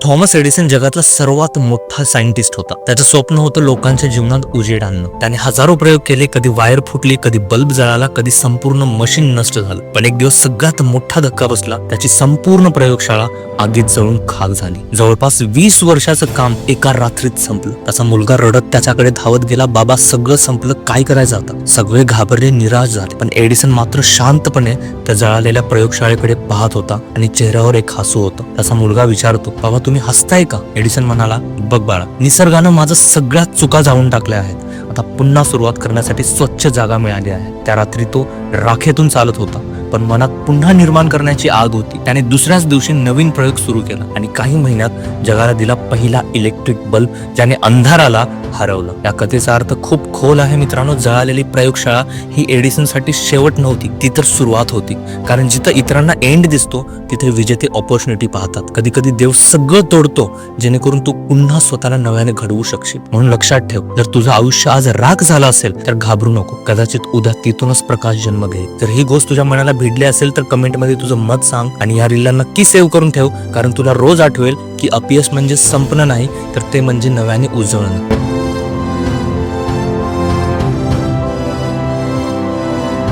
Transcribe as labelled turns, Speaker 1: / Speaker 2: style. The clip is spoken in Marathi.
Speaker 1: थॉमस एडिसन जगातला सर्वात मोठा सायंटिस्ट होता. त्याचं स्वप्न होतं लोकांच्या जीवनात उजेड आणणं. त्याने हजारो प्रयोग केले, कधी वायर फुटली, कधी बल्ब जळाला, कधी संपूर्ण मशीन नष्ट झालं. पण एक दिवस सगळ्यात मोठा धक्का बसला. त्याची संपूर्ण प्रयोगशाळा आगीत जळून खाक झाली. जवळपास 20 वर्षाचं काम एका रात्रीत संपलं. त्याचा मुलगा रडत त्याच्याकडे धावत गेला. बाबा, सगळं संपलं, काय करायचं आता? सगळे घाबरले, निराश झाले. पण एडिसन मात्र शांतपणे त्या जळालेल्या प्रयोगशाळेकडे पाहत होता आणि चेहऱ्यावर एक हसू होतं. त्याचा मुलगा विचारतो, बाबा तुम्ही हसताय का? एडिसन म्हणाला, बघ बाळा, निसर्गानं माझं सगळ्यात चुका जाळून टाकल्या आहेत. आता पुन्हा सुरुवात करण्यासाठी स्वच्छ जागा मिळाली आहे. त्या रात्री तो राखेतून चालत होता, पण मनात पुन्हा निर्माण करण्याची आग होती. त्याने दुसऱ्याच दिवशी नवीन प्रयोग सुरू केला आणि काही महिन्यात जगाला दिला पहिला इलेक्ट्रिक बल्ब, ज्याने अंधाराला हरवलं. या कथेचा अर्थ खूप खोल आहे मित्रांनो. जळालेली प्रयोगशाळा ही एडिसनसाठी शेवट नव्हती, ती तर सुरुवात होती. कारण जिथं इतरांना एंड दिसतो तिथे विजेते ऑपॉर्च्युनिटी पाहतात. कधी कधी देव सगळं तोडतो जेणेकरून तू पुन्हा स्वतःला नव्याने घडवू शकशील. म्हणून लक्षात ठेव, जर तुझं आयुष्य आज राख झालं असेल तर घाबरू नको. कदाचित उद्या तिथूनच प्रकाश जन्म घेईल. जर ही गोष्ट तुझ्या मनाला भिडली असेल तर कमेंटमध्ये तुझं मत सांग आणि या रीलला नक्की सेव्ह करून ठेव, कारण तुला रोज आठवेल की अपयश म्हणजे संपणं नाही, तर ते म्हणजे नव्याने उजळणं.